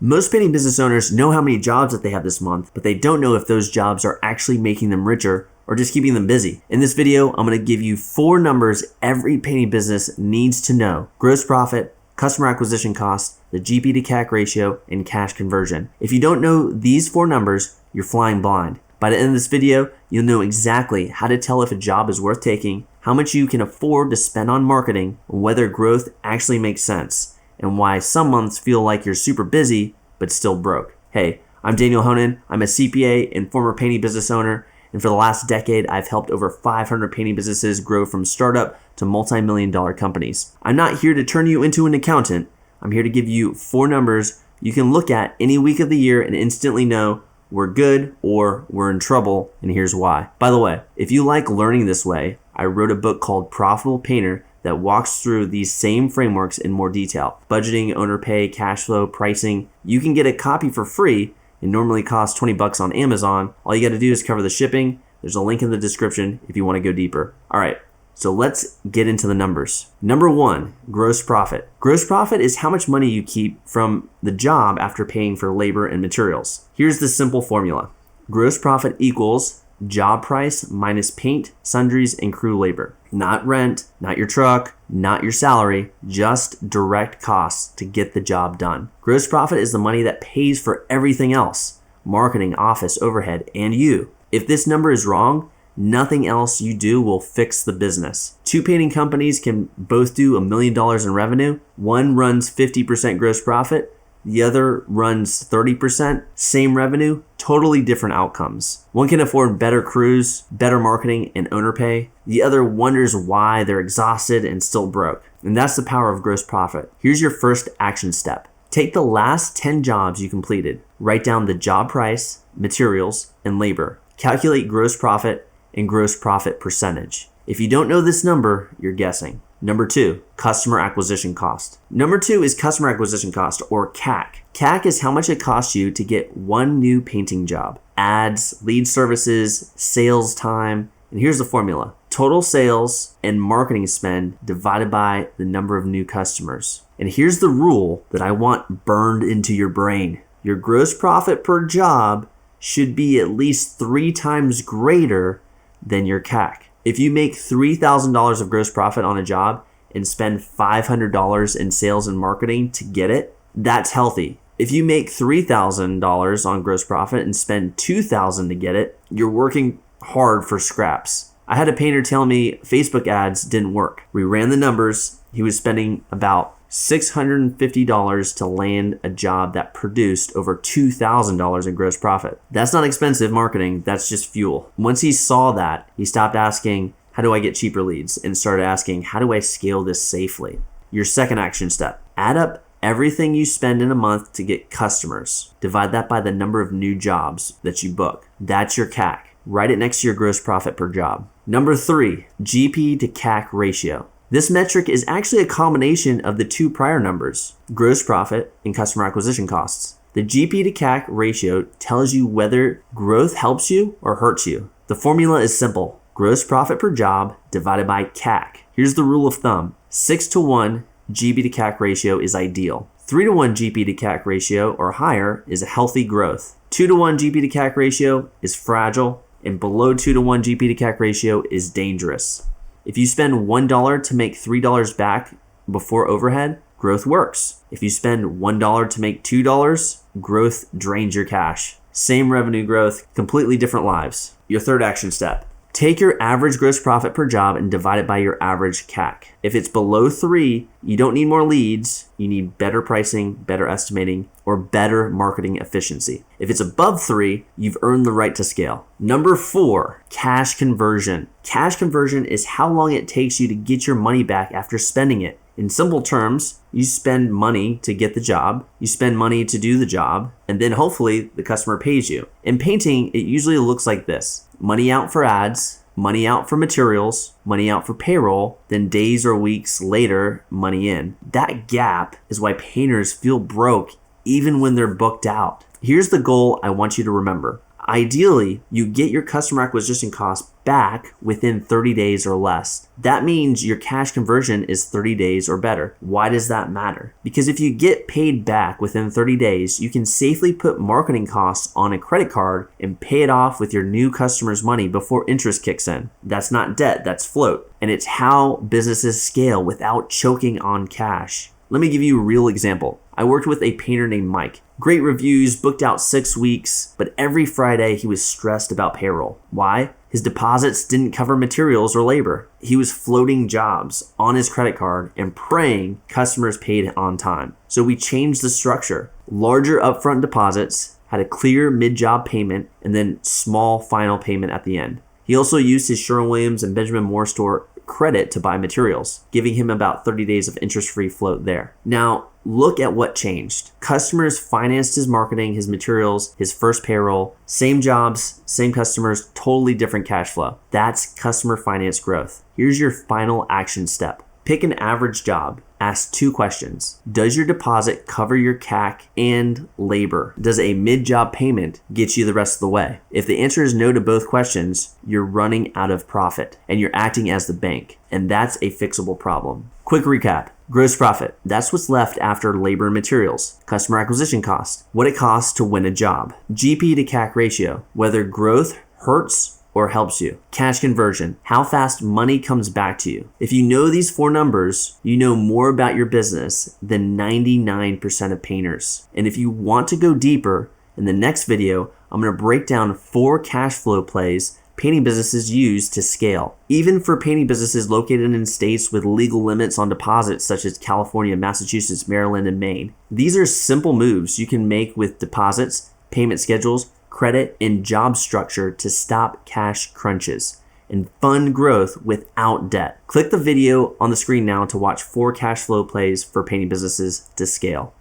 Most painting business owners know how many jobs that they have this month, but they don't know if those jobs are actually making them richer or just keeping them busy. In this video, I'm going to give you 4 numbers every painting business needs to know: gross profit, customer acquisition cost, the GP to CAC ratio, and cash conversion. If you don't know these 4 numbers, you're flying blind. By the end of this video, you'll know exactly how to tell if a job is worth taking, how much you can afford to spend on marketing, whether growth actually makes sense, and why some months feel like you're super busy but still broke. Hey, I'm Daniel Honan. I'm a CPA and former painting business owner, and for the last decade, I've helped over 500 painting businesses grow from startup to multi-million-dollar companies. I'm not here to turn you into an accountant. I'm here to give you 4 numbers you can look at any week of the year and instantly know we're good or we're in trouble, and here's why. By the way, if you like learning this way, I wrote a book called Profitable Painter that walks through these same frameworks in more detail. Budgeting, owner pay, cash flow, pricing. You can get a copy for free. It normally costs $20 on Amazon. All you got to do is cover the shipping. There's a link in the description if you want to go deeper. All right, so let's get into the numbers. Number 1, gross profit. Gross profit is how much money you keep from the job after paying for labor and materials. Here's the simple formula. Gross profit equals job price minus paint, sundries, and crew labor. Not rent, not your truck, not your salary, just direct costs to get the job done. Gross profit is the money that pays for everything else: marketing, office, overhead, and you. If this number is wrong, nothing else you do will fix the business. 2 painting companies can both do $1 million in revenue. One runs 50% gross profit. The other runs 30%, same revenue, totally different outcomes. One can afford better crews, better marketing, and owner pay. The other wonders why they're exhausted and still broke. And that's the power of gross profit. Here's your first action step. Take the last 10 jobs you completed. Write down the job price, materials, and labor. Calculate gross profit and gross profit percentage. If you don't know this number, you're guessing. Number 2, customer acquisition cost. Number 2 is customer acquisition cost, or CAC. CAC is how much it costs you to get one new painting job. Ads, lead services, sales time, and here's the formula. Total sales and marketing spend divided by the number of new customers. And here's the rule that I want burned into your brain. Your gross profit per job should be at least 3 times greater than your CAC. If you make $3,000 of gross profit on a job and spend $500 in sales and marketing to get it, that's healthy. If you make $3,000 on gross profit and spend $2,000 to get it, you're working hard for scraps. I had a painter tell me Facebook ads didn't work. We ran the numbers. He was spending about $650 to land a job that produced over $2,000 in gross profit. That's not expensive marketing, that's just fuel. Once he saw that, he stopped asking, how do I get cheaper leads? And started asking, how do I scale this safely? Your second action step, add up everything you spend in a month to get customers. Divide that by the number of new jobs that you book. That's your CAC. Write it next to your gross profit per job. Number 3, GP to CAC ratio. This metric is actually a combination of the 2 prior numbers, gross profit and customer acquisition costs. The GP to CAC ratio tells you whether growth helps you or hurts you. The formula is simple: gross profit per job divided by CAC. Here's the rule of thumb: 6-to-1 GP to CAC ratio is ideal. 3-to-1 GP to CAC ratio or higher is a healthy growth. 2-to-1 GP to CAC ratio is fragile, and below 2-to-1 GP to CAC ratio is dangerous. If you spend $1 to make $3 back before overhead, growth works. If you spend $1 to make $2, growth drains your cash. Same revenue growth, completely different lives. Your third action step. Take your average gross profit per job and divide it by your average CAC. If it's below 3, you don't need more leads. You need better pricing, better estimating, or better marketing efficiency. If it's above 3, you've earned the right to scale. Number 4, cash conversion. Cash conversion is how long it takes you to get your money back after spending it. In simple terms, you spend money to get the job, you spend money to do the job, and then hopefully the customer pays you. In painting, it usually looks like this: money out for ads, money out for materials, money out for payroll, then days or weeks later, money in. That gap is why painters feel broke even when they're booked out. Here's the goal I want you to remember. Ideally, you get your customer acquisition cost back within 30 days or less. That means your cash conversion is 30 days or better. Why does that matter? Because if you get paid back within 30 days, you can safely put marketing costs on a credit card and pay it off with your new customer's money before interest kicks in. That's not debt, that's float. And it's how businesses scale without choking on cash. Let me give you a real example. I worked with a painter named Mike. Great reviews, booked out 6 weeks, but every Friday he was stressed about payroll. Why? His deposits didn't cover materials or labor. He was floating jobs on his credit card and praying customers paid on time. So we changed the structure. Larger upfront deposits, had a clear mid-job payment, and then small final payment at the end. He also used his Sherwin-Williams and Benjamin Moore store credit to buy materials, giving him about 30 days of interest-free float there. Now, look at what changed. Customers financed his marketing, his materials, his first payroll, same jobs, same customers, totally different cash flow. That's customer finance growth. Here's your final action step. Pick an average job. Ask 2 questions. Does your deposit cover your CAC and labor? Does a mid-job payment get you the rest of the way? If the answer is no to both questions, you're running out of profit and you're acting as the bank, and that's a fixable problem. Quick recap. Gross profit. That's what's left after labor and materials. Customer acquisition cost. What it costs to win a job. GP to CAC ratio. Whether growth hurts or helps you. Cash conversion, how fast money comes back to you. If you know these 4 numbers, you know more about your business than 99% of painters. And if you want to go deeper, in the next video, I'm going to break down 4 cash flow plays painting businesses use to scale. Even for painting businesses located in states with legal limits on deposits such as California, Massachusetts, Maryland, and Maine. These are simple moves you can make with deposits, payment schedules, credit, and job structure to stop cash crunches and fund growth without debt. Click the video on the screen now to watch 4 cash flow plays for painting businesses to scale.